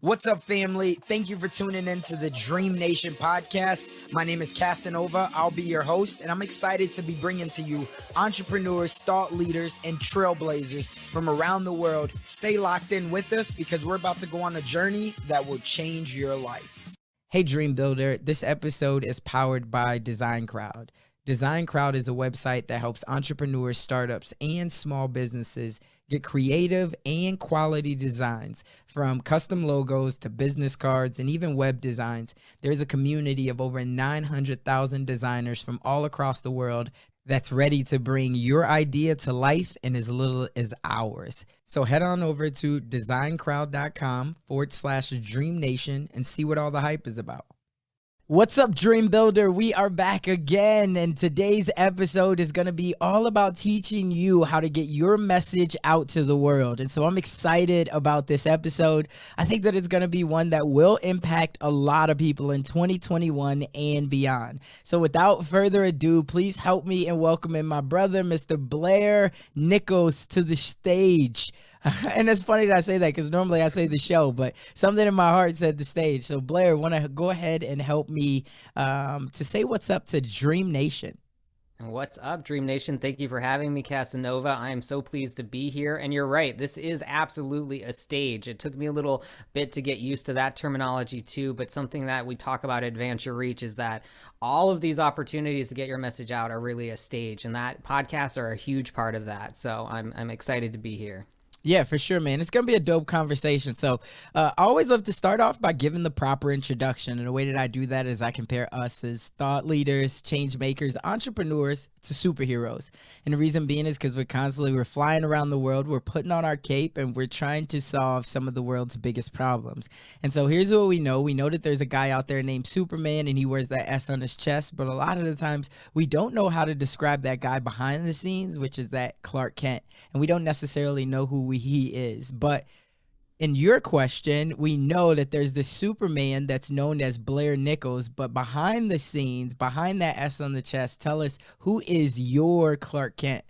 What's up, family? Thank you for tuning in to the DreamNation podcast. My name is Casanova. I'll be your host, and I'm excited to be bringing to you entrepreneurs, thought leaders, and trailblazers from around the world. Stay locked in with us because we're about to go on a journey that will change your life. Hey, Dream Builder. This episode is powered by DesignCrowd. DesignCrowd is a website that helps entrepreneurs, startups, and small businesses get creative and quality designs. From custom logos to business cards and even web designs, there's a community of over 900,000 designers from all across the world that's ready to bring your idea to life in as little as hours. So head on over to designcrowd.com/DreamNation and see what all the hype is about. What's up, Dream Builder? We are back again, and today's episode is going to be all about teaching you how to get your message out to the world. And so I'm excited about this episode. I think that it's going to be one that will impact a lot of people in 2021 and beyond. So without further ado, please help me in welcoming my brother, Mr. Blair Nichols, to the stage. And it's funny that I say that because normally I say the show, but something in my heart said the stage. So Blair, want to go ahead and help me to say what's up to DreamNation. What's up, DreamNation? Thank you for having me, Casanova. I am so pleased to be here. And you're right, this is absolutely a stage. It took me a little bit to get used to that terminology too, but something that we talk about at Advance Your Reach is that all of these opportunities to get your message out are really a stage, and that podcasts are a huge part of that. So I'm excited to be here. Yeah, for sure, man. It's going to be a dope conversation. So I always love to start off by giving the proper introduction. And the way that I do that is I compare us as thought leaders, change makers, entrepreneurs to superheroes. And the reason being is because we're flying around the world, we're putting on our cape, and we're trying to solve some of the world's biggest problems. And so here's what we know. We know that there's a guy out there named Superman, and he wears that S on his chest. But a lot of the times we don't know how to describe that guy behind the scenes, which is that Clark Kent. And we don't necessarily know who he is. But in your question, we know that there's this Superman that's known as Blair Nichols, but behind the scenes, behind that S on the chest, tell us, who is your Clark Kent?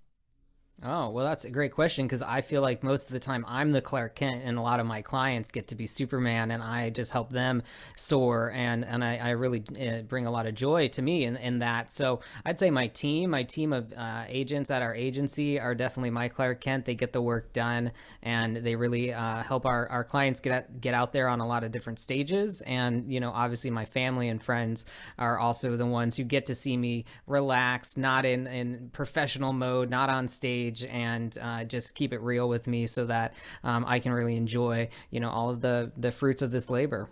Oh, well, that's a great question, because I feel like most of the time I'm the Clark Kent, and a lot of my clients get to be Superman, and I just help them soar, and I really bring a lot of joy to me in that. So I'd say my team of agents at our agency are definitely my Clark Kent. They get the work done, and they really help our clients get out there on a lot of different stages. And, you know, obviously my family and friends are also the ones who get to see me relax, not in professional mode, not on stage, and just keep it real with me so that I can really enjoy, you know, all of the fruits of this labor.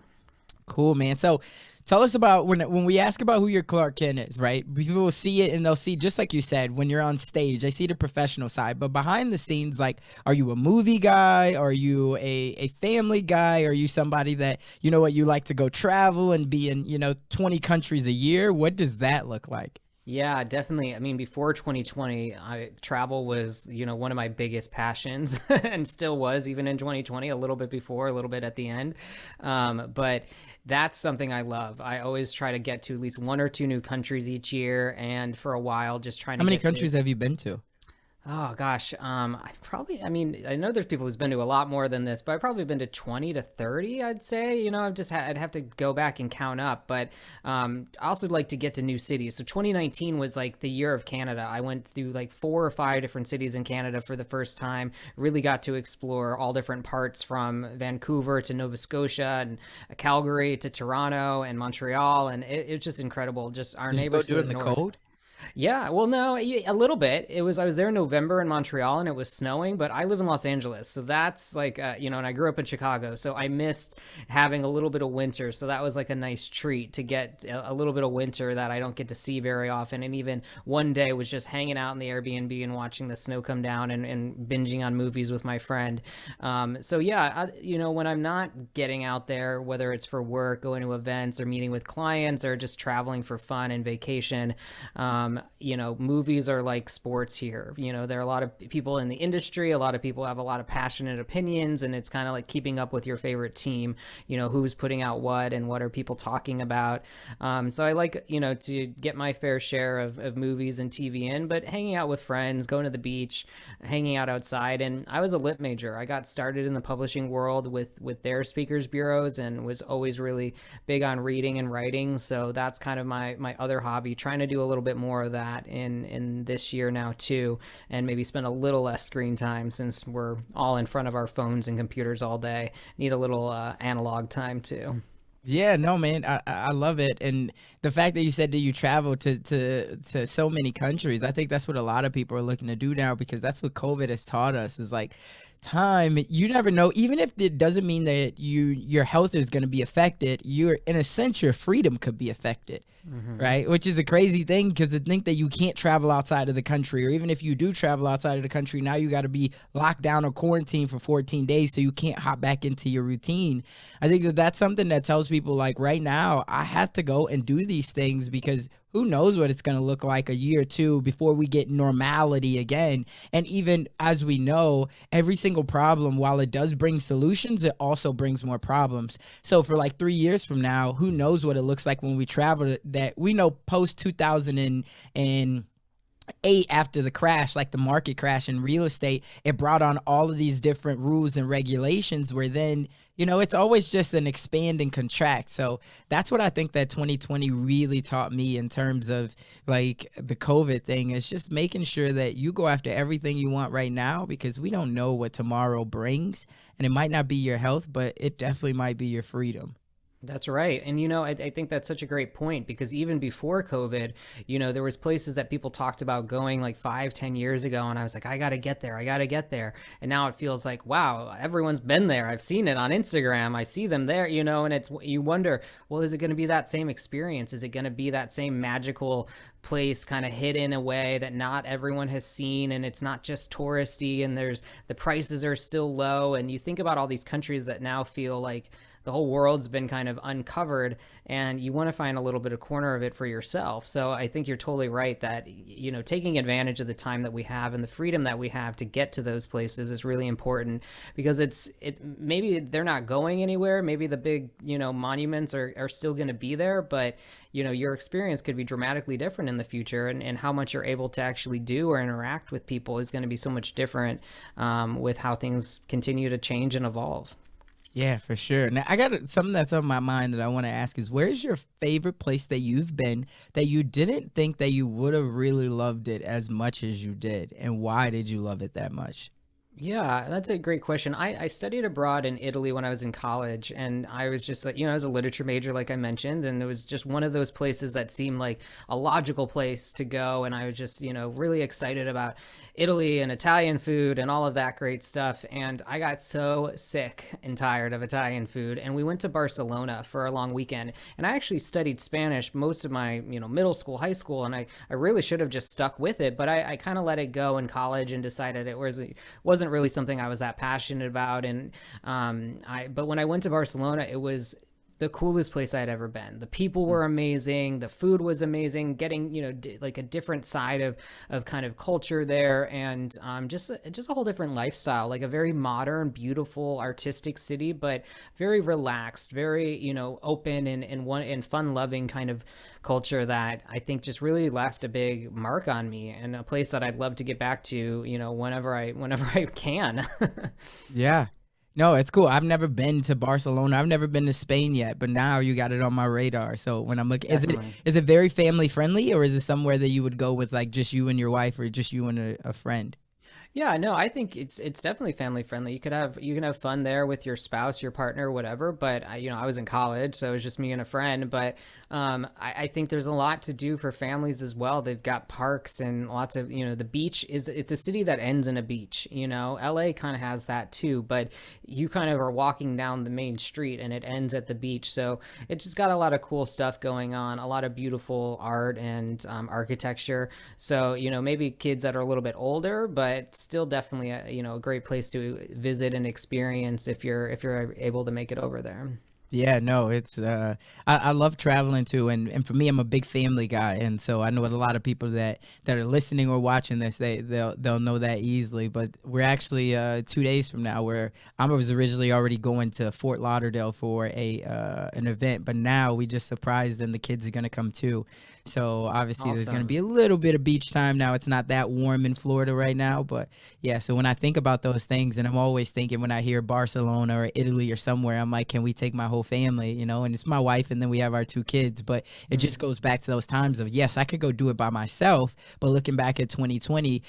Cool, man. So tell us about when we ask about who your Clark Kent is, right? People will see it and they'll see, just like you said, when you're on stage, they see the professional side, but behind the scenes, like, are you a movie guy? Are you a family guy? Are you somebody that, you know what, you like to go travel and be in, 20 countries a year? What does that look like? Yeah, definitely. I mean, before 2020, travel was, one of my biggest passions and still was even in 2020, a little bit before, a little bit at the end. But that's something I love. I always try to get to at least one or two new countries each year. And for a while, just trying to How many countries have you been to? Oh gosh, I know there's people who's been to a lot more than this, but I've probably been to 20 to 30, I'd say. I'd have to go back and count up, but I also like to get to new cities. So 2019 was like the year of Canada. I went through like 4 or 5 different cities in Canada for the first time, really got to explore all different parts, from Vancouver to Nova Scotia and Calgary to Toronto and Montreal, and it's just incredible. Just our neighbors to the cold. Yeah, well, no, a little bit. I was there in November in Montreal, and it was snowing, but I live in Los Angeles, so that's like, and I grew up in Chicago, so I missed having a little bit of winter, so that was like a nice treat to get a little bit of winter that I don't get to see very often. And even one day was just hanging out in the Airbnb and watching the snow come down and binging on movies with my friend. So yeah, when I'm not getting out there, whether it's for work, going to events, or meeting with clients, or just traveling for fun and vacation, Movies are like sports here. There are a lot of people in the industry, a lot of people have a lot of passionate opinions, and it's kind of like keeping up with your favorite team, who's putting out what and what are people talking about. So I like, to get my fair share of movies and TV in, but hanging out with friends, going to the beach, hanging out outside. And I was a lit major. I got started in the publishing world with their speakers bureaus and was always really big on reading and writing. So that's kind of my other hobby, trying to do a little bit more of that in this year now too, and maybe spend a little less screen time since we're all in front of our phones and computers all day. Need a little analog time too. Yeah, no, man, I love it. And the fact that you said that you travel to so many countries, I think that's what a lot of people are looking to do now, because that's what COVID has taught us, is like time. You never know, even if it doesn't mean that your health is going to be affected, you're, in a sense, your freedom could be affected. Right, which is a crazy thing, because to think that you can't travel outside of the country, or even if you do travel outside of the country, now you got to be locked down or quarantined for 14 days, so you can't hop back into your routine. I think that that's something that tells people, like, right now I have to go and do these things, because who knows what it's going to look like a year or two before we get normality again. And even as we know, every single problem, while it does bring solutions, it also brings more problems. So for like 3 years from now, who knows what it looks like when we travel, that we know post 2008, after the crash, like the market crash in real estate, it brought on all of these different rules and regulations, where then, it's always just an expand and contract. So that's what I think that 2020 really taught me in terms of like the COVID thing, is just making sure that you go after everything you want right now, because we don't know what tomorrow brings, and it might not be your health, but it definitely might be your freedom. That's right. And, I think that's such a great point, because even before COVID, there was places that people talked about going like 5-10 years ago. And I was like, I got to get there. I got to get there. And now it feels like, wow, everyone's been there. I've seen it on Instagram. I see them there, and you wonder, well, is it going to be that same experience? Is it going to be that same magical place kind of hidden in a way that not everyone has seen, and it's not just touristy, and the prices are still low. And you think about all these countries that now feel like the whole world's been kind of uncovered, and you want to find a little bit of corner of it for yourself. So I think you're totally right that, taking advantage of the time that we have and the freedom that we have to get to those places is really important, because maybe they're not going anywhere. Maybe the big, monuments are still going to be there, but your experience could be dramatically different in the future, and how much you're able to actually do or interact with people is going to be so much different with how things continue to change and evolve. Yeah, for sure. Now, I got something that's on my mind that I want to ask is, where's your favorite place that you've been that you didn't think that you would have really loved it as much as you did? And why did you love it that much? Yeah, that's a great question. I studied abroad in Italy when I was in college, and I was just like, I was a literature major, like I mentioned, and it was just one of those places that seemed like a logical place to go. And I was just, really excited about Italy and Italian food and all of that great stuff. And I got so sick and tired of Italian food. And we went to Barcelona for a long weekend. And I actually studied Spanish most of my, middle school, high school. And I really should have just stuck with it. But I kind of let it go in college and decided it wasn't really something I was that passionate about. And but when I went to Barcelona, it was the coolest place I'd ever been. The people were amazing. The food was amazing. Getting, like a different side of kind of culture there, and just a whole different lifestyle, like a very modern, beautiful, artistic city, but very relaxed, very, open and fun loving kind of culture that I think just really left a big mark on me, and a place that I'd love to get back to, whenever I can. Yeah. No, it's cool. I've never been to Barcelona. I've never been to Spain yet, but now you got it on my radar. So when I'm looking, is it very family friendly, or is it somewhere that you would go with like just you and your wife, or just you and a friend? Yeah, no, I think it's definitely family friendly. You can have fun there with your spouse, your partner, whatever. But I was in college, so it was just me and a friend. But I think there's a lot to do for families as well. They've got parks and lots of, the beach it's a city that ends in a beach. LA kind of has that too, but you kind of are walking down the main street and it ends at the beach. So it just got a lot of cool stuff going on, a lot of beautiful art and architecture. So maybe kids that are a little bit older, but still definitely a great place to visit and experience if you're able to make it over there. Yeah, no, it's I love traveling too, and for me, I'm a big family guy, and so I know a lot of people that are listening or watching this, they'll know that easily. But we're actually 2 days from now, where I was originally already going to Fort Lauderdale for a an event, but now we just surprised them, the kids are gonna come too. So obviously there's gonna be Awesome. a little bit of beach time now. It's not that warm in Florida right now, but yeah. So when I think about those things, and I'm always thinking when I hear Barcelona or Italy or somewhere, I'm like, can we take my whole family? You know, and it's my wife, and then we have our 2 kids. But it just Mhm. goes back to those times of yes, I could go do it by myself, but looking back at 2020,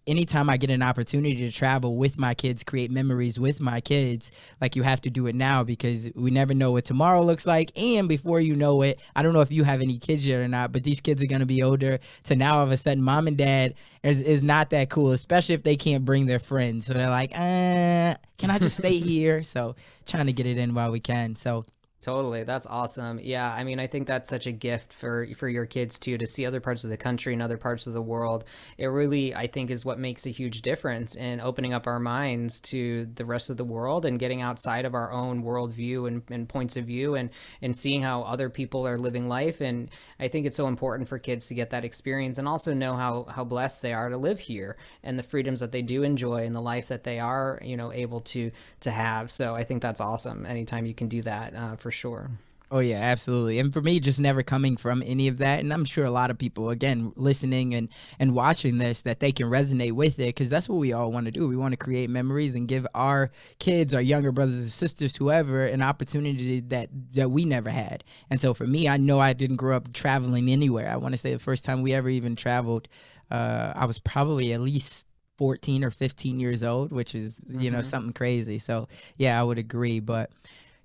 anytime I get an opportunity to travel with my kids, create memories with my kids, like you have to do it now because we never know what tomorrow looks like. And before you know it, I don't know if you have any kids yet or not, but these kids are going to be older to now all of a sudden mom and dad is not that cool, especially if they can't bring their friends. So they're like, can I just stay here? So trying to get it in while we can. So Totally. That's awesome. Yeah, I mean, I think that's such a gift for your kids too, to see other parts of the country and other parts of the world. It really, I think, is what makes a huge difference in opening up our minds to the rest of the world and getting outside of our own worldview and points of view, and seeing how other people are living life. And I think it's so important for kids to get that experience and also know how blessed they are to live here and the freedoms that they do enjoy and the life that they are, able to have. So I think that's awesome. Anytime you can do that, for sure. oh yeah, absolutely. And for me, just never coming from any of that, and I'm sure a lot of people, again, listening and watching this, that they can resonate with it because that's what we all want to do. We want to create memories and give our kids, our younger brothers and sisters, whoever, an opportunity that we never had. And so for me, I know I didn't grow up traveling anywhere. I want to say the first time we ever even traveled, I was probably at least 14 or 15 years old, which is Hmm. something crazy. So yeah, I would agree, but.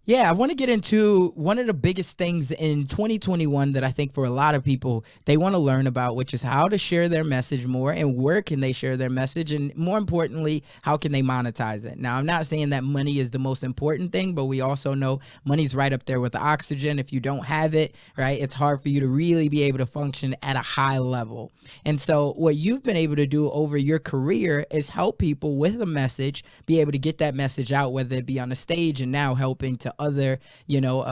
Yeah, I want to get into one of the biggest things in 2021 that I think for a lot of people they want to learn about, which is how to share their message more and where can they share their message, and more importantly, how can they monetize it. Now, I'm not saying that money is the most important thing, but we also know money's right up there with the oxygen. If you don't have it, right, it's hard for you to really be able to function at a high level. And so what you've been able to do over your career is help people with a message be able to get that message out, whether it be on a stage and now helping to other,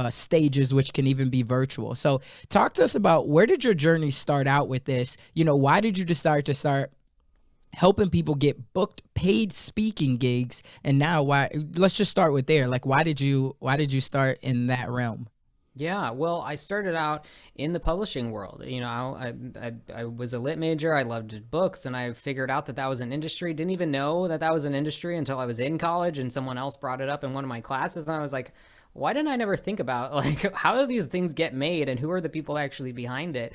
stages, which can even be virtual. So talk to us about where did your journey start out with this? Why did you decide to start helping people get booked paid speaking gigs? And now why, let's just start with there. Like, why did you start in that realm? Yeah, well, I started out in the publishing world. I was a lit major. I loved books, and I figured out that that was an industry. Didn't even know that that was an industry until I was in college, and someone else brought it up in one of my classes, and I was like, why didn't I never think about like how do these things get made and who are the people actually behind it?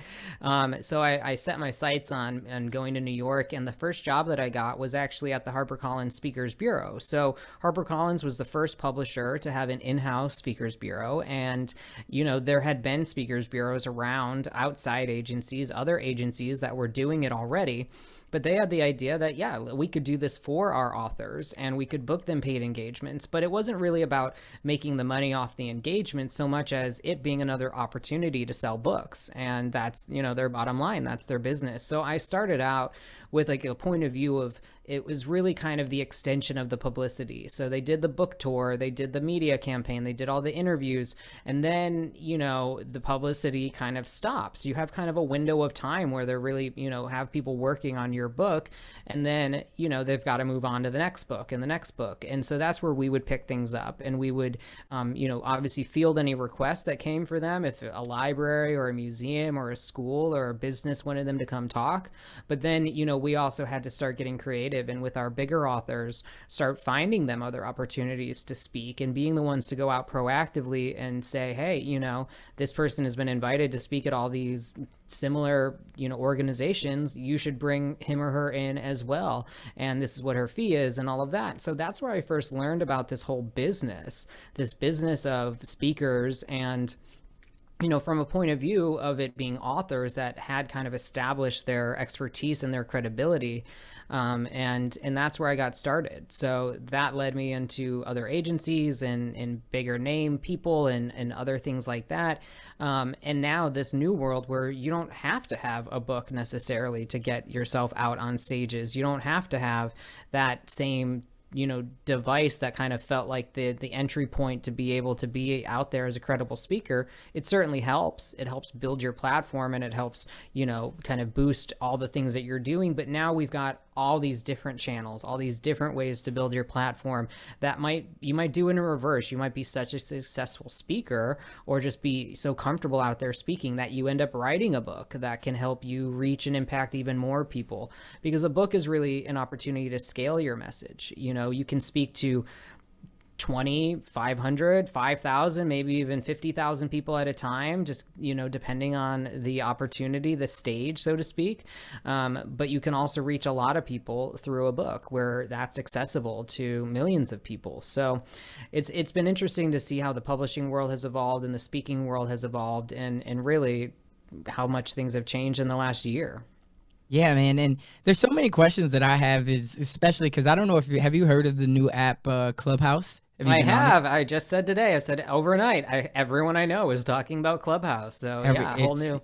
So I set my sights on going to New York, and the first job that I got was actually at the HarperCollins Speakers Bureau. So HarperCollins was the first publisher to have an in-house speakers bureau, and there had been speakers bureaus around outside agencies, other agencies that were doing it already. But they had the idea that, yeah, we could do this for our authors and we could book them paid engagements. But it wasn't really about making the money off the engagement so much as it being another opportunity to sell books. And that's, their bottom line. That's their business. So I started out with like a point of view of it was really kind of the extension of the publicity. So they did the book tour, they did the media campaign, they did all the interviews, and then, the publicity kind of stops. You have kind of a window of time where they're really, have people working on your book, and then, they've got to move on to the next book and the next book. And so that's where we would pick things up, and we would, obviously field any requests that came for them. If a library or a museum or a school or a business wanted them to come talk. But then, we also had to start getting creative and with our bigger authors, start finding them other opportunities to speak and being the ones to go out proactively and say, hey, this person has been invited to speak at all these similar, organizations. You should bring him or her in as well. And this is what her fee is and all of that. So that's where I first learned about this business of speakers, and from a point of view of it being authors that had kind of established their expertise and their credibility. And that's where I got started. So that led me into other agencies and bigger name people and other things like that. And now this new world where you don't have to have a book necessarily to get yourself out on stages. You don't have to have that same device that kind of felt like the entry point to be able to be out there as a credible speaker, it certainly helps. It helps build your platform, and it helps, kind of boost all the things that you're doing. But now we've got all these different channels, all these different ways to build your platform that you might do in reverse. You might be such a successful speaker or just be so comfortable out there speaking that you end up writing a book that can help you reach and impact even more people, because a book is really an opportunity to scale your message. You can speak to 20, 500, 5,000, maybe even 50,000 people at a time, just, depending on the opportunity, the stage, so to speak. But you can also reach a lot of people through a book where that's accessible to millions of people. So it's been interesting to see how the publishing world has evolved and the speaking world has evolved, and really how much things have changed in the last year. Yeah, man. And there's so many questions that I have, is especially because I don't know if have you heard of the new app, Clubhouse? I have. I just said today, I said overnight, everyone I know is talking about Clubhouse. So yeah, a whole new.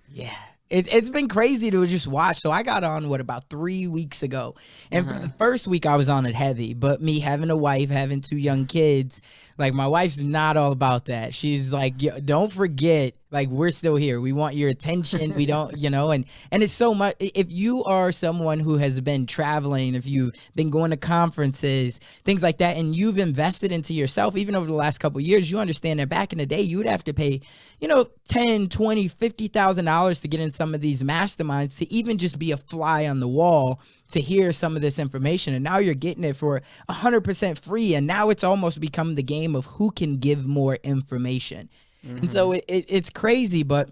Yeah. It's been crazy to just watch. So I got on about 3 weeks ago, and for the first week I was on it heavy. But me having a wife, having 2 young kids, like my wife's not all about that. She's like, don't forget, like, we're still here. We want your attention. We don't, and it's so much. If you are someone who has been traveling, if you've been going to conferences, things like that, and you've invested into yourself, even over the last couple of years, you understand that back in the day, you would have to pay, $10, $20, $50,000 to get in some of these masterminds, to even just be a fly on the wall to hear some of this information. And now you're getting it for 100% free. And now it's almost become the game of who can give more information. And so it's crazy, but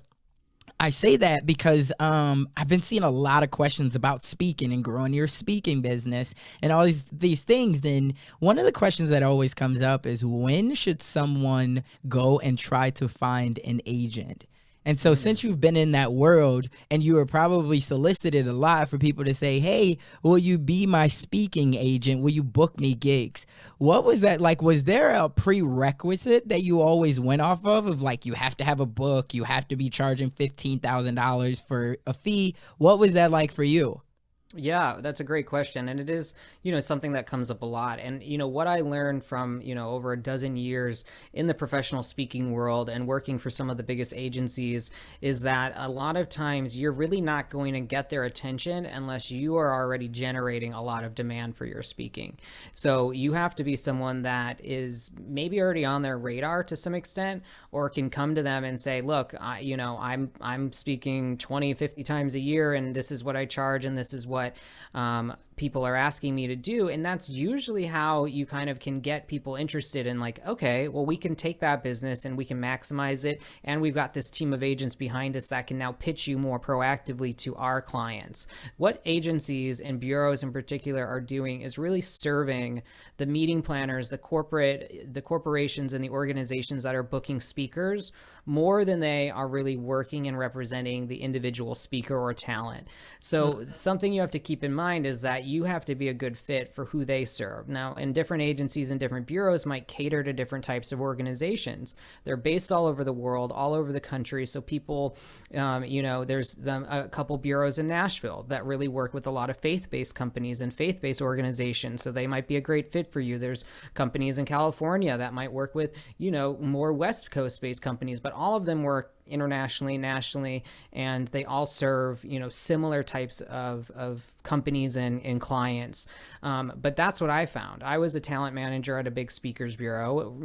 I say that because I've been seeing a lot of questions about speaking and growing your speaking business and all these things. And one of the questions that always comes up is, when should someone go and try to find an agent? And so since you've been in that world, and you were probably solicited a lot for people to say, hey, will you be my speaking agent? Will you book me gigs? What was that like? Was there a prerequisite that you always went off of like, you have to have a book, you have to be charging $15,000 for a fee? What was that like for you? Yeah, that's a great question. And it is, something that comes up a lot. And, what I learned from, over a dozen years in the professional speaking world and working for some of the biggest agencies is that a lot of times you're really not going to get their attention unless you are already generating a lot of demand for your speaking. So you have to be someone that is maybe already on their radar to some extent, or can come to them and say, look, I'm speaking 20, 50 times a year, and this is what I charge, and this is what people are asking me to do. And that's usually how you kind of can get people interested in, like, okay, well, we can take that business and we can maximize it, and we've got this team of agents behind us that can now pitch you more proactively to our clients. What agencies and bureaus in particular are doing is really serving the meeting planners, the corporations and the organizations that are booking speakers more than they are really working and representing the individual speaker or talent. So something you have to keep in mind is that you have to be a good fit for who they serve. Now, and different agencies and different bureaus might cater to different types of organizations. They're based all over the world, all over the country. So people, there's a couple bureaus in Nashville that really work with a lot of faith-based companies and faith-based organizations. So they might be a great fit for you. There's companies in California that might work with, more West Coast-based companies, but all of them work internationally, nationally, and they all serve, similar types of companies and clients. But that's what I found. I was a talent manager at a big speakers bureau,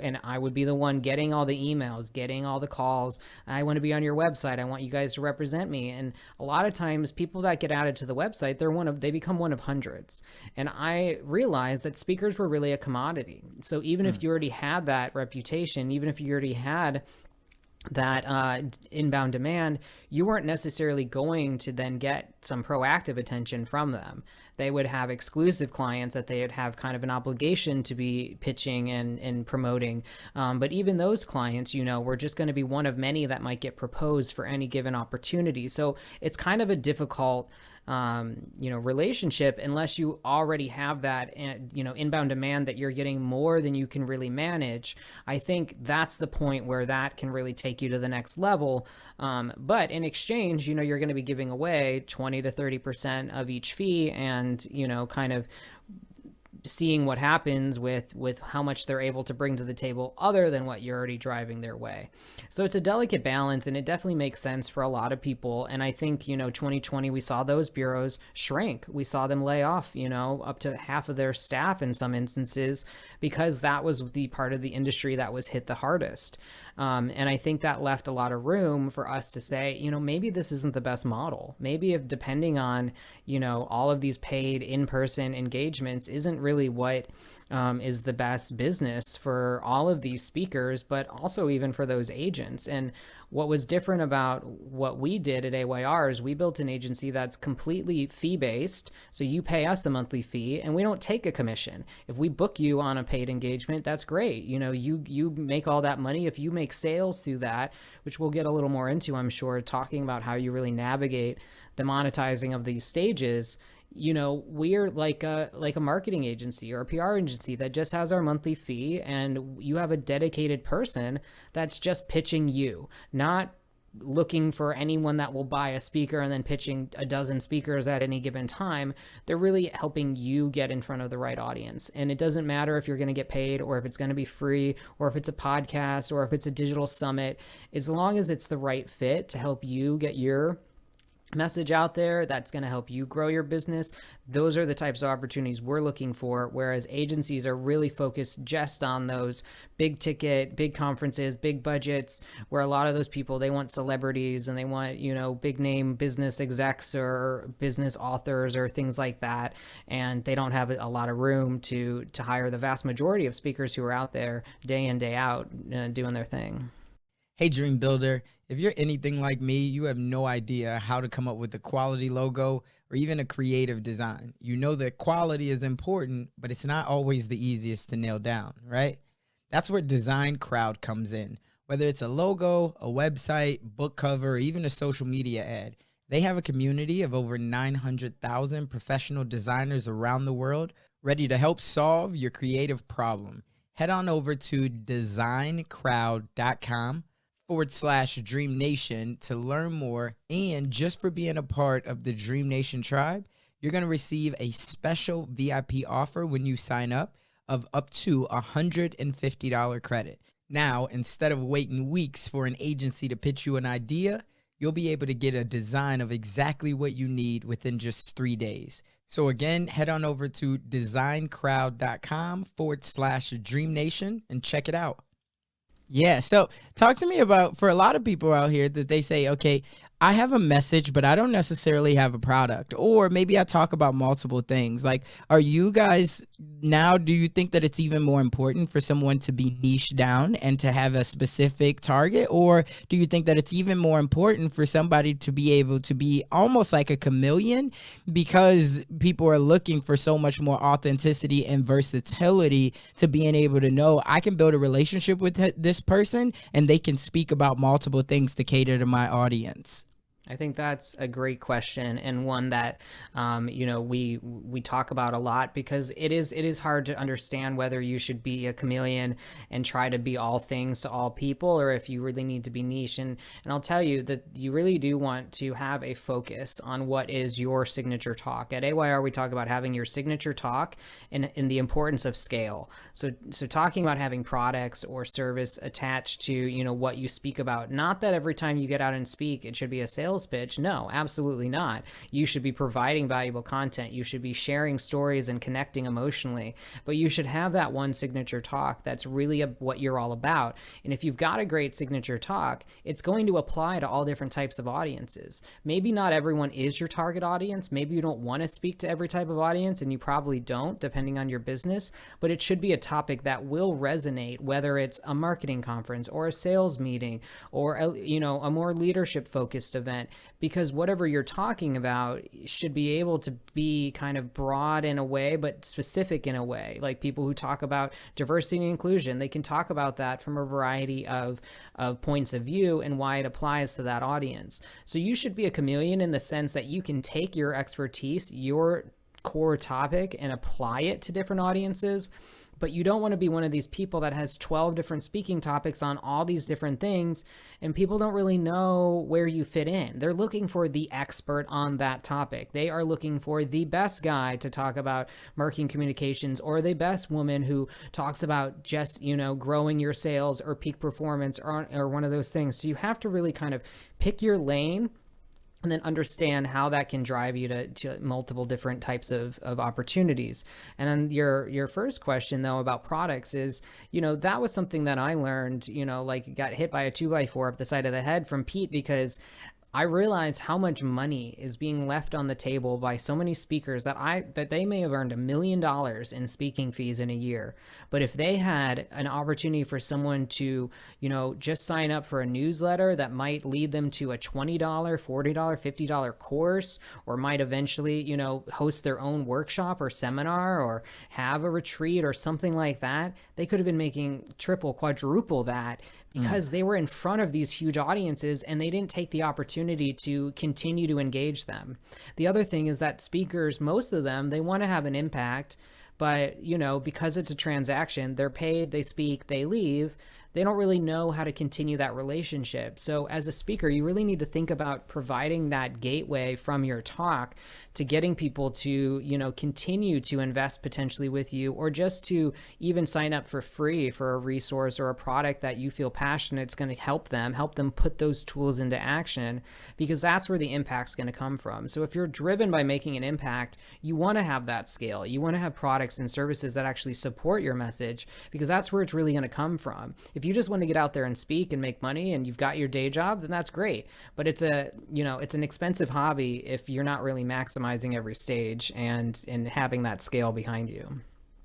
and I would be the one getting all the emails, getting all the calls. I want to be on your website. I want you guys to represent me. And a lot of times people that get added to the website, they become one of hundreds. And I realized that speakers were really a commodity. So even if you already had that reputation, even if you already had that inbound demand, you weren't necessarily going to then get some proactive attention from them. They would have exclusive clients that they would have kind of an obligation to be pitching and promoting. But even those clients, were just going to be one of many that might get proposed for any given opportunity. So it's kind of a difficult relationship unless you already have that, inbound demand that you're getting more than you can really manage. I think that's the point where that can really take you to the next level. But in exchange, you're going to be giving away 20 to 30% of each fee, and, kind of seeing what happens with how much they're able to bring to the table other than what you're already driving their way. So it's a delicate balance, and it definitely makes sense for a lot of people. And I think, 2020, we saw those bureaus shrink. We saw them lay off, up to half of their staff in some instances, because that was the part of the industry that was hit the hardest. And I think that left a lot of room for us to say, maybe this isn't the best model. Maybe if depending on, all of these paid in-person engagements isn't really what is the best business for all of these speakers, but also even for those agents. And what was different about what we did at AYR is we built an agency that's completely fee-based. So you pay us a monthly fee and we don't take a commission. If we book you on a paid engagement, that's great. You make all that money. If you make sales through that, which we'll get a little more into, I'm sure, talking about how you really navigate the monetizing of these stages, we're like a marketing agency or a PR agency that just has our monthly fee, and you have a dedicated person that's just pitching you, not looking for anyone that will buy a speaker and then pitching a dozen speakers at any given time. They're really helping you get in front of the right audience. And it doesn't matter if you're going to get paid or if it's going to be free or if it's a podcast or if it's a digital summit, as long as it's the right fit to help you get your message out there that's going to help you grow your business. Those are the types of opportunities we're looking for, whereas agencies are really focused just on those big ticket, big conferences, big budgets, where a lot of those people, they want celebrities and they want, big name business execs or business authors or things like that. And they don't have a lot of room to hire the vast majority of speakers who are out there day in, day out doing their thing. Hey, Dream Builder, if you're anything like me, you have no idea how to come up with a quality logo or even a creative design. You know that quality is important, but it's not always the easiest to nail down, right? That's where DesignCrowd comes in. Whether it's a logo, a website, book cover, or even a social media ad, they have a community of over 900,000 professional designers around the world ready to help solve your creative problem. Head on over to DesignCrowd.com/DreamNation to learn more. And just for being a part of the DreamNation tribe, you're going to receive a special VIP offer when you sign up of up to $150 credit. Now, instead of waiting weeks for an agency to pitch you an idea, you'll be able to get a design of exactly what you need within just 3 days. So again, head on over to DesignCrowd.com/DreamNation and check it out. Yeah. So talk to me about, for a lot of people out here that they say, okay, I have a message, but I don't necessarily have a product, or maybe I talk about multiple things. Like, are you guys now, do you think that it's even more important for someone to be niche down and to have a specific target? Or do you think that it's even more important for somebody to be able to be almost like a chameleon, because people are looking for so much more authenticity and versatility to being able to know I can build a relationship with this person and they can speak about multiple things to cater to my audience? I think that's a great question, and one that we talk about a lot, because it is hard to understand whether you should be a chameleon and try to be all things to all people, or if you really need to be niche. And I'll tell you that you really do want to have a focus on what is your signature talk. At AYR, we talk about having your signature talk and the importance of scale. So talking about having products or service attached to what you speak about. Not that every time you get out and speak it should be a sales pitch. No, absolutely not. You should be providing valuable content. You should be sharing stories and connecting emotionally, but you should have that one signature talk that's really what you're all about. And if you've got a great signature talk, it's going to apply to all different types of audiences. Maybe not everyone is your target audience. Maybe you don't want to speak to every type of audience, and you probably don't, depending on your business, but it should be a topic that will resonate, whether it's a marketing conference or a sales meeting or a more leadership focused event, because whatever you're talking about should be able to be kind of broad in a way, but specific in a way. Like people who talk about diversity and inclusion, they can talk about that from a variety of points of view and why it applies to that audience. So you should be a chameleon in the sense that you can take your expertise, your core topic, and apply it to different audiences. But you don't want to be one of these people that has 12 different speaking topics on all these different things, and people don't really know where you fit in. They're looking for the expert on that topic. They are looking for the best guy to talk about marketing communications, or the best woman who talks about just, growing your sales or peak performance, or one of those things. So you have to really kind of pick your lane and then understand how that can drive you to multiple different types of opportunities. And then your first question, though, about products is, that was something that I learned, like got hit by a 2x4 up the side of the head from Pete, because I realize how much money is being left on the table by so many speakers that they may have earned $1 million in speaking fees in a year. But if they had an opportunity for someone to, just sign up for a newsletter that might lead them to a $20, $40, $50 course, or might eventually, host their own workshop or seminar, or have a retreat or something like that, they could have been making triple, quadruple that, because they were in front of these huge audiences and they didn't take the opportunity to continue to engage them. The other thing is that speakers, most of them, they want to have an impact, but, because it's a transaction, they're paid, they speak, they leave. They don't really know how to continue that relationship. So as a speaker, you really need to think about providing that gateway from your talk to getting people to, continue to invest potentially with you, or just to even sign up for free for a resource or a product that you feel passionate it's going to help them put those tools into action, because that's where the impact's going to come from. So if you're driven by making an impact, you want to have that scale. You want to have products and services that actually support your message, because that's where it's really going to come from. If you just want to get out there and speak and make money and you've got your day job, then that's great. But it's an expensive hobby if you're not really maximizing every stage and having that scale behind you.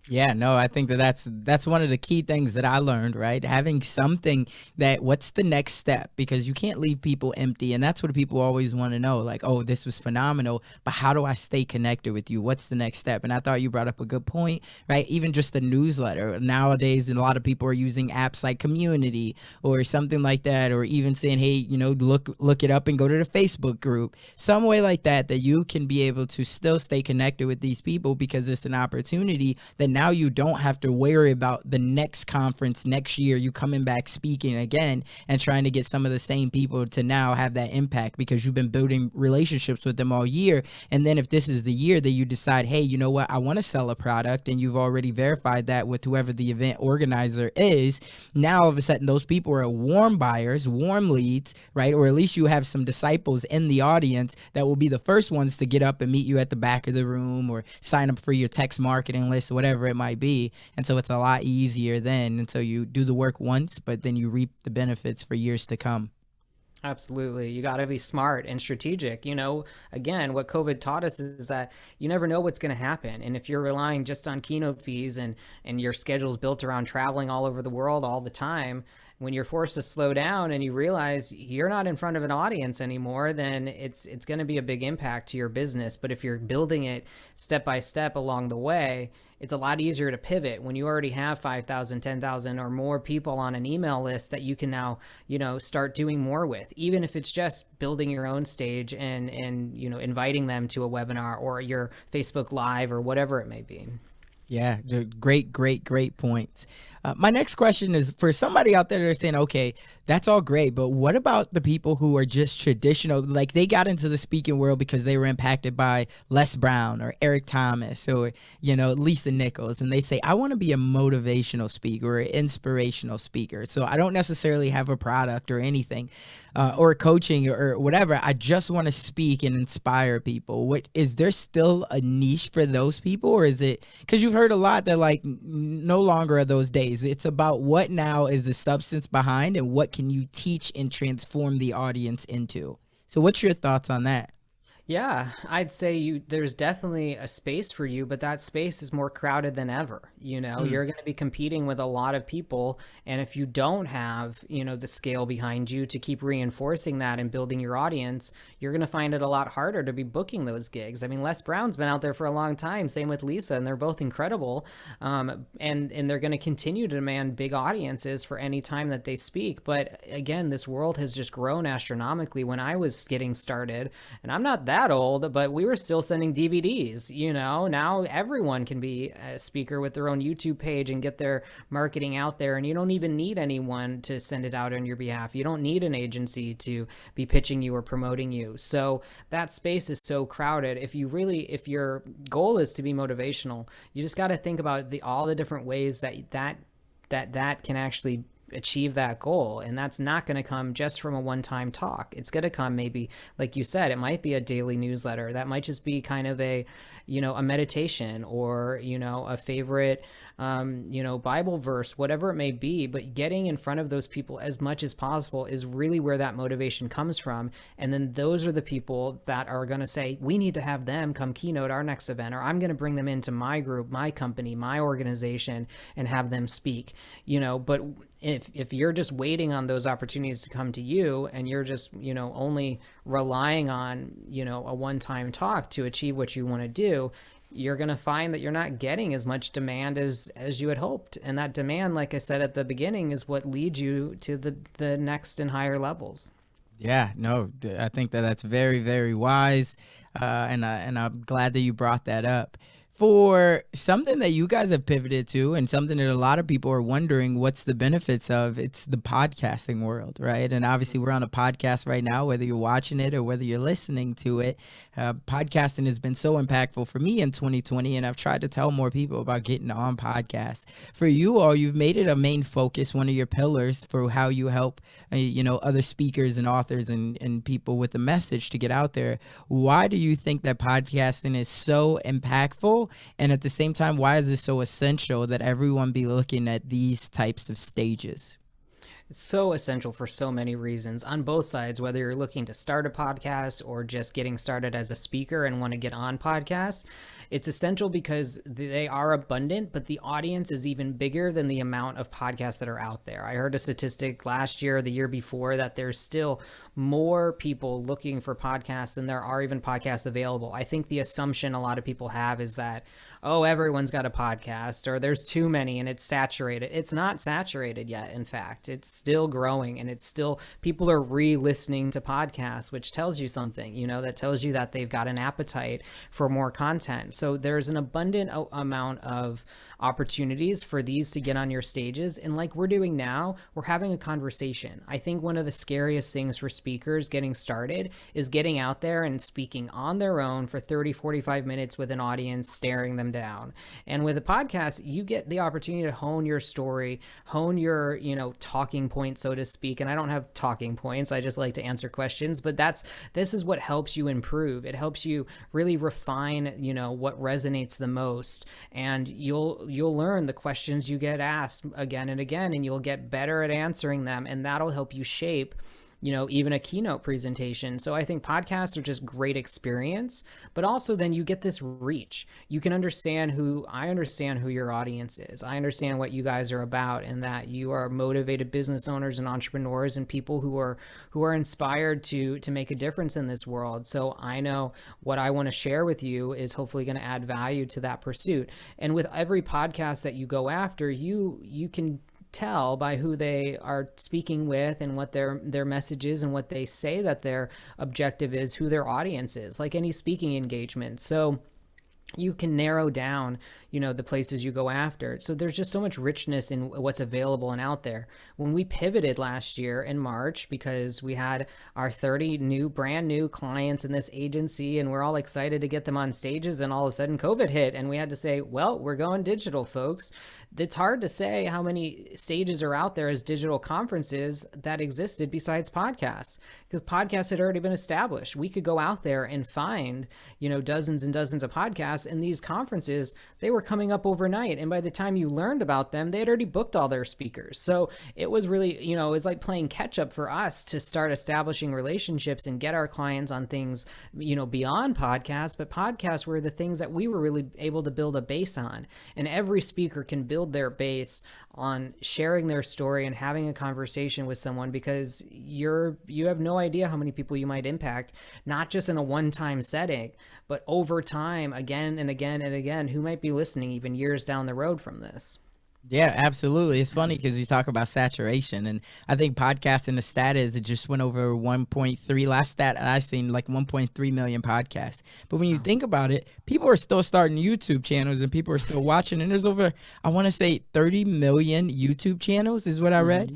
Yeah, no, I think that's one of the key things that I learned, right? Having something that, what's the next step? Because you can't leave people empty. And that's what people always want to know. Like, oh, this was phenomenal, but how do I stay connected with you? What's the next step? And I thought you brought up a good point, right? Even just a newsletter. Nowadays, a lot of people are using apps like Community or something like that, or even saying, hey, look it up and go to the Facebook group. Some way like that you can be able to still stay connected with these people, because it's an opportunity that now you don't have to worry about the next conference next year, you coming back speaking again and trying to get some of the same people to now have that impact, because you've been building relationships with them all year. And then if this is the year that you decide, hey, you know what, I want to sell a product, and you've already verified that with whoever the event organizer is, now all of a sudden those people are warm buyers, warm leads, right? Or at least you have some disciples in the audience that will be the first ones to get up and meet you at the back of the room, or sign up for your text marketing list, or whatever it might be. And so it's a lot easier then. And so you do the work once, but then you reap the benefits for years to come. Absolutely. You got to be smart and strategic. Again, what COVID taught us is that you never know what's going to happen. And if you're relying just on keynote fees and your schedule's built around traveling all over the world all the time, when you're forced to slow down and you realize you're not in front of an audience anymore, then it's going to be a big impact to your business. But if you're building it step by step along the way, it's a lot easier to pivot when you already have 5,000, 10,000 or more people on an email list that you can now, start doing more with, even if it's just building your own stage and inviting them to a webinar or your Facebook Live or whatever it may be. Yeah, great points. My next question is for somebody out there that's saying, okay, that's all great, but what about the people who are just traditional? Like, they got into the speaking world because they were impacted by Les Brown or Eric Thomas or, Lisa Nichols. And they say, I want to be a motivational speaker or an inspirational speaker. So I don't necessarily have a product or anything or coaching or whatever. I just want to speak and inspire people. Is there still a niche for those people? Or is it, because you've heard a lot that like no longer are those days. It's about what now is the substance behind and what can you teach and transform the audience into. So what's your thoughts on that? Yeah, I'd say there's definitely a space for you, but that space is more crowded than ever. You're going to be competing with a lot of people. And if you don't have, the scale behind you to keep reinforcing that and building your audience, you're going to find it a lot harder to be booking those gigs. I mean, Les Brown's been out there for a long time, same with Lisa, and they're both incredible. And they're going to continue to demand big audiences for any time that they speak. But again, this world has just grown astronomically. When I was getting started, and I'm not that that old, but we were still sending DVDs. Now everyone can be a speaker with their own YouTube page and get their marketing out there, and you don't even need anyone to send it out on your behalf. You don't need an agency to be pitching you or promoting you. So that space is so crowded. If your goal is to be motivational, you just got to think about all the different ways that can actually achieve that goal. And that's not going to come just from a one-time talk. It's going to come, maybe, like you said, it might be a daily newsletter. That might just be kind of a meditation, or, a favorite, Bible verse, whatever it may be. But getting in front of those people as much as possible is really where that motivation comes from. And then those are the people that are going to say, we need to have them come keynote our next event, or I'm going to bring them into my group, my company, my organization, and have them speak. But if you're just waiting on those opportunities to come to you, and you're just, only relying on, a one-time talk to achieve what you want to do, you're going to find that you're not getting as much demand as you had hoped. And that demand, like I said at the beginning, is what leads you to the next and higher levels. Yeah, no, I think that's very, very wise. And I'm glad that you brought that up. For something that you guys have pivoted to, and something that a lot of people are wondering what's the benefits of, it's the podcasting world, right? And obviously we're on a podcast right now, whether you're watching it or whether you're listening to it. Podcasting has been so impactful for me in 2020, and I've tried to tell more people about getting on podcasts. For you all, you've made it a main focus, one of your pillars for how you help, other speakers and authors and people with a message to get out there. Why do you think that podcasting is so impactful? And at the same time, why is it so essential that everyone be looking at these types of stages? It's so essential for so many reasons on both sides, whether you're looking to start a podcast or just getting started as a speaker and want to get on podcasts. It's essential because they are abundant, but the audience is even bigger than the amount of podcasts that are out there. I heard a statistic last year, the year before, that there's still more people looking for podcasts than there are even podcasts available. I think the assumption a lot of people have is that, oh, everyone's got a podcast, or there's too many and it's saturated. It's not saturated yet. In fact, it's still growing, and it's still, people are re-listening to podcasts, which tells you something, that tells you that they've got an appetite for more content. So there's an abundant amount of opportunities for these to get on your stages. And like we're doing now, we're having a conversation. I think one of the scariest things for speakers getting started is getting out there and speaking on their own for 30, 45 minutes with an audience staring them down. And with a podcast, you get the opportunity to hone your story, hone your, talking points, so to speak. And I don't have talking points. I just like to answer questions, but this is what helps you improve. It helps you really refine, what resonates the most. And you'll learn the questions you get asked again and again, and you'll get better at answering them. And that'll help you shape, even a keynote presentation. So I think podcasts are just great experience, but also then you get this reach. You can understand I understand who your audience is. I understand what you guys are about, and that you are motivated business owners and entrepreneurs and people who are inspired to make a difference in this world. So I know what I want to share with you is hopefully going to add value to that pursuit. And with every podcast that you go after, you can tell by who they are speaking with and what their message is and what they say that their objective is, who their audience is, like any speaking engagement. So you can narrow down, the places you go after. So there's just so much richness in what's available and out there. When we pivoted last year in March, because we had our 30 brand new clients in this agency, and we're all excited to get them on stages, and all of a sudden COVID hit, and we had to say, well, we're going digital, folks. It's hard to say how many stages are out there as digital conferences that existed besides podcasts, because podcasts had already been established. We could go out there and find, dozens and dozens of podcasts, and these conferences, they were coming up overnight. And by the time you learned about them, they had already booked all their speakers. So it was really, it was like playing catch up for us to start establishing relationships and get our clients on things, beyond podcasts. But podcasts were the things that we were really able to build a base on. And every speaker can build their base on sharing their story and having a conversation with someone, because you have no idea how many people you might impact, not just in a one-time setting, but over time, again and again and again, who might be listening even years down the road from this. Yeah, absolutely. It's funny because you talk about saturation, and I think podcasting, the stat is it just went over 1.3. Last stat I seen, like 1.3 million podcasts. But when you Wow. think about it, people are still starting YouTube channels, and people are still watching. And there's over, I want to say, 30 million YouTube channels is what I read. Hmm.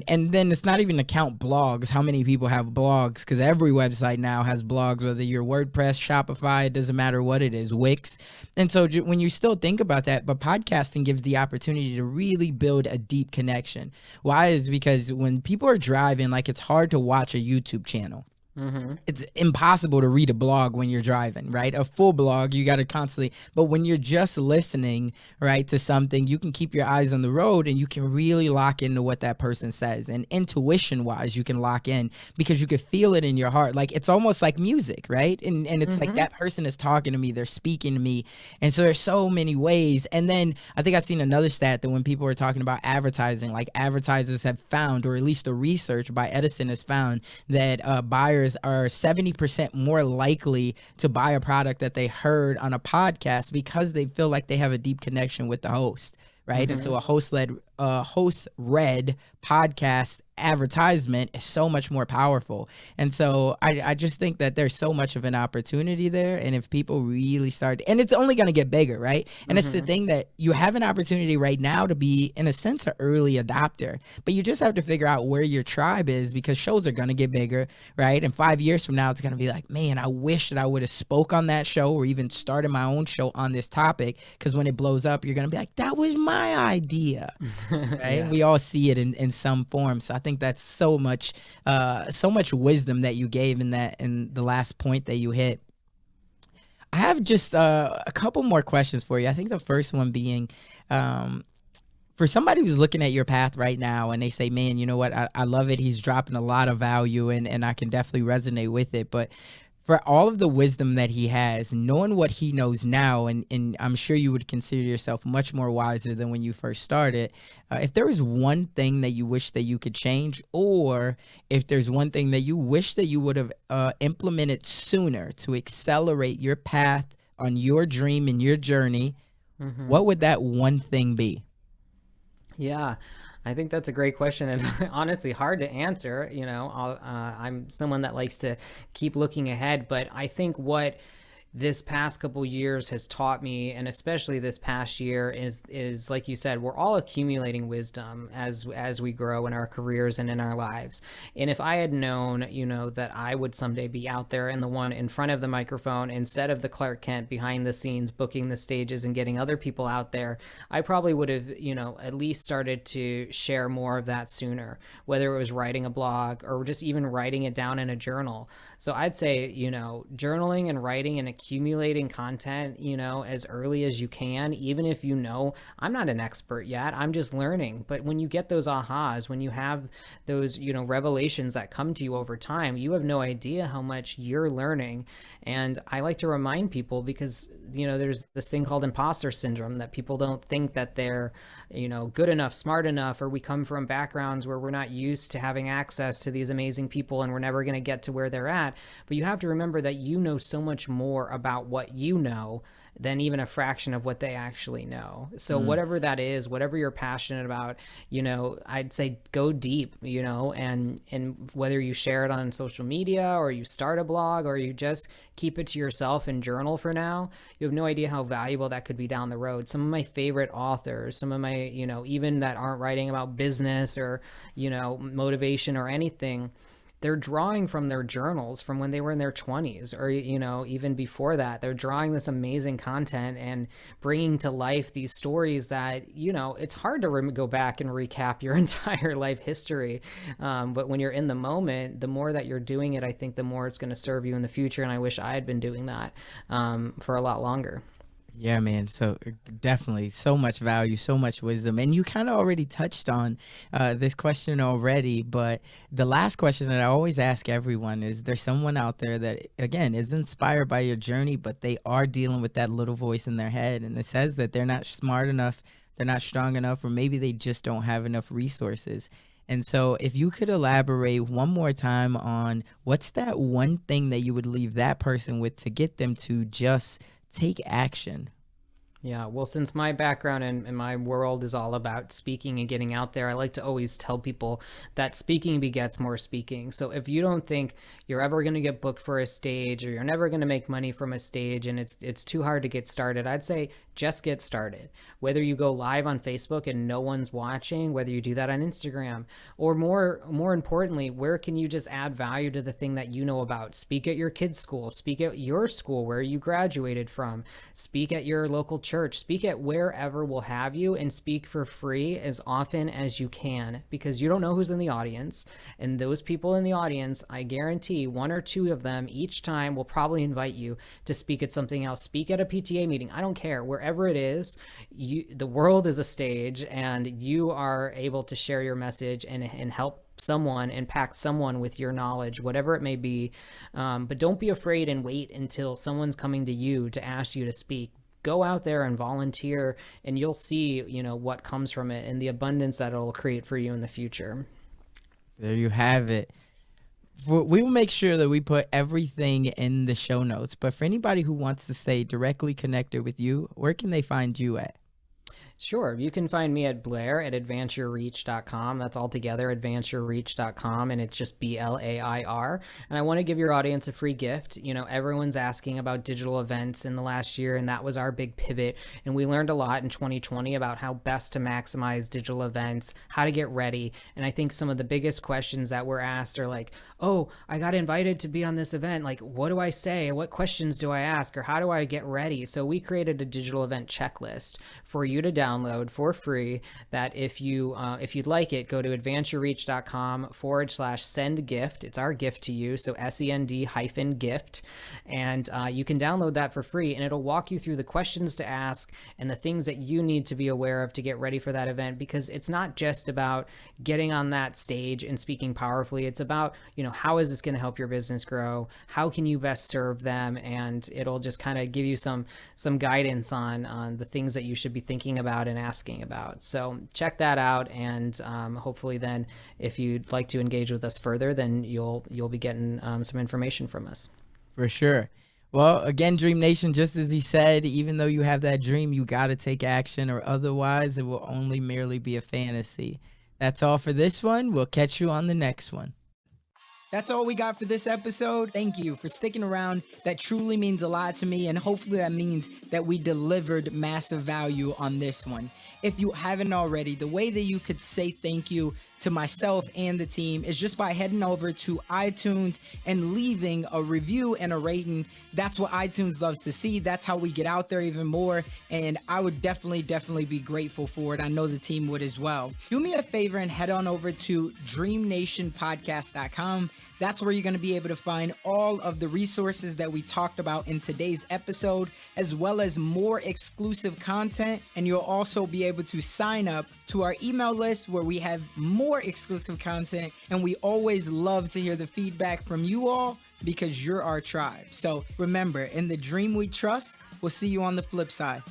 And then it's not even to count blogs. How many people have blogs? Because every website now has blogs, whether you're WordPress, Shopify, it doesn't matter what it is, Wix. And so when you still think about that, but podcasting gives the opportunity to really build a deep connection. Why is because when people are driving, like it's hard to watch a YouTube channel. Hmm. It's impossible to read a blog when you're driving, right? A full blog, you got to constantly, but when you're just listening, right, to something, you can keep your eyes on the road and you can really lock into what that person says. And intuition wise, you can lock in because you can feel it in your heart. Like it's almost like music, right? And it's like Hmm. that person is talking to me, they're speaking to me. And so there's so many ways. And then I think I've seen another stat that when people are talking about advertising, like advertisers have found, or at least the research by Edison has found, that buyers are 70% more likely to buy a product that they heard on a podcast because they feel like they have a deep connection with the host, right? And Hmm. so a host read podcast advertisement is so much more powerful. And so I just think that there's so much of an opportunity there. And if people really start, and it's only going to get bigger, right? And it's the Hmm. thing that you have an opportunity right now to be, in a sense, an early adopter, but you just have to figure out where your tribe is because shows are going to get bigger, right? And 5 years from now, it's going to be like, man, I wish that I would have spoke on that show or even started my own show on this topic. Because when it blows up, you're going to be like, that was my idea. Right, Yeah. we all see it in some form. So I think that's so much wisdom that you gave in that, in the last point that you hit. I have just a couple more questions for you. I think the first one being, um, for somebody who's looking at your path right now and they say, man, you know what, I love it, he's dropping a lot of value, and I can definitely resonate with it. But for all of the wisdom that he has, knowing what he knows now, and I'm sure you would consider yourself much more wiser than when you first started. If there was one thing that you wish that you could change, or if there's one thing that you wish that you would have implemented sooner to accelerate your path on your dream and your journey, Hmm. what would that one thing be? Yeah, I think that's a great question and honestly hard to answer. I'm someone that likes to keep looking ahead, but I think what this past couple years has taught me, and especially this past year, is like you said, we're all accumulating wisdom as we grow in our careers and in our lives. And if I had known, that I would someday be out there and the one in front of the microphone instead of the Clark Kent behind the scenes booking the stages and getting other people out there, I probably would have, at least started to share more of that sooner, whether it was writing a blog or just even writing it down in a journal. So I'd say, journaling and writing and accumulating content, as early as you can, even if I'm not an expert yet, I'm just learning. But when you get those ahas, when you have those, revelations that come to you over time, you have no idea how much you're learning. And I like to remind people because, there's this thing called imposter syndrome that people don't think that they're, good enough, smart enough, or we come from backgrounds where we're not used to having access to these amazing people and we're never going to get to where they're at. But you have to remember that you know so much more about what you know than even a fraction of what they actually know. So Mm. whatever that is, whatever you're passionate about, I'd say go deep, and whether you share it on social media or you start a blog or you just keep it to yourself and journal for now, you have no idea how valuable that could be down the road. Some of my favorite authors, some of my, even that aren't writing about business or, motivation or anything, they're drawing from their journals from when they were in their 20s or even before that. They're drawing this amazing content and bringing to life these stories that it's hard to go back and recap your entire life history, but when you're in the moment, the more that you're doing it, I think the more it's going to serve you in the future. And I wish I had been doing that for a lot longer. Yeah, man. So definitely so much value, so much wisdom. And you kind of already touched on this question already, but the last question that I always ask everyone is, there's someone out there that, again, is inspired by your journey, but they are dealing with that little voice in their head. And it says that they're not smart enough, they're not strong enough, or maybe they just don't have enough resources. And so if you could elaborate one more time on what's that one thing that you would leave that person with to get them to just take action. Yeah, well, since my background and my world is all about speaking and getting out there, I like to always tell people that speaking begets more speaking. So if you don't think you're ever going to get booked for a stage, or you're never going to make money from a stage, and it's too hard to get started, I'd say just get started. Whether you go live on Facebook and no one's watching, whether you do that on Instagram, or more importantly, where can you just add value to the thing that you know about? Speak at your kids' school, speak at your school where you graduated from, speak at your local church, speak at wherever will have you, and speak for free as often as you can, because you don't know who's in the audience. And those people in the audience, I guarantee one or two of them each time will probably invite you to speak at something else. Speak at a PTA meeting. I don't care. Wherever it is, the world is a stage, and you are able to share your message and help someone, impact someone with your knowledge, whatever it may be. But don't be afraid and wait until someone's coming to you to ask you to speak. Go out there and volunteer, and you'll see, what comes from it and the abundance that it'll create for you in the future. There you have it. We will make sure that we put everything in the show notes. But for anybody who wants to stay directly connected with you, where can they find you at? Sure. You can find me at Blair at advanceyourreach.com. That's all together, advanceyourreach.com, and it's just BLAIR. And I want to give your audience a free gift. Everyone's asking about digital events in the last year, and that was our big pivot. And we learned a lot in 2020 about how best to maximize digital events, how to get ready. And I think some of the biggest questions that were asked are like, oh, I got invited to be on this event. Like, what do I say? What questions do I ask? Or how do I get ready? So we created a digital event checklist for you to download for free, that if you'd like it, go to advanceyourreach.com/send gift. It's our gift to you. So SEND-gift. And you can download that for free, and it'll walk you through the questions to ask and the things that you need to be aware of to get ready for that event, because it's not just about getting on that stage and speaking powerfully. It's about, how is this going to help your business grow? How can you best serve them? And it'll just kind of give you some guidance on the things that you should be thinking about and asking about. So check that out, and hopefully then if you'd like to engage with us further, then you'll be getting some information from us. For sure. Well, again, Dream Nation, just as he said, even though you have that dream, you got to take action, or otherwise it will only merely be a fantasy. That's all for this one. We'll catch you on the next one. That's all we got for this episode. Thank you for sticking around. That truly means a lot to me, and hopefully that means that we delivered massive value on this one. If you haven't already, the way that you could say thank you to myself and the team is just by heading over to iTunes and leaving a review and a rating. That's what iTunes loves to see. That's how we get out there even more, and I would definitely be grateful for it. I know the team would as well. Do me a favor and head on over to DreamNationPodcast.com. That's where you're going to be able to find all of the resources that we talked about in today's episode, as well as more exclusive content. And you'll also be able to sign up to our email list, where we have more exclusive content. And we always love to hear the feedback from you all, because you're our tribe. So remember, in the dream we trust. We'll see you on the flip side.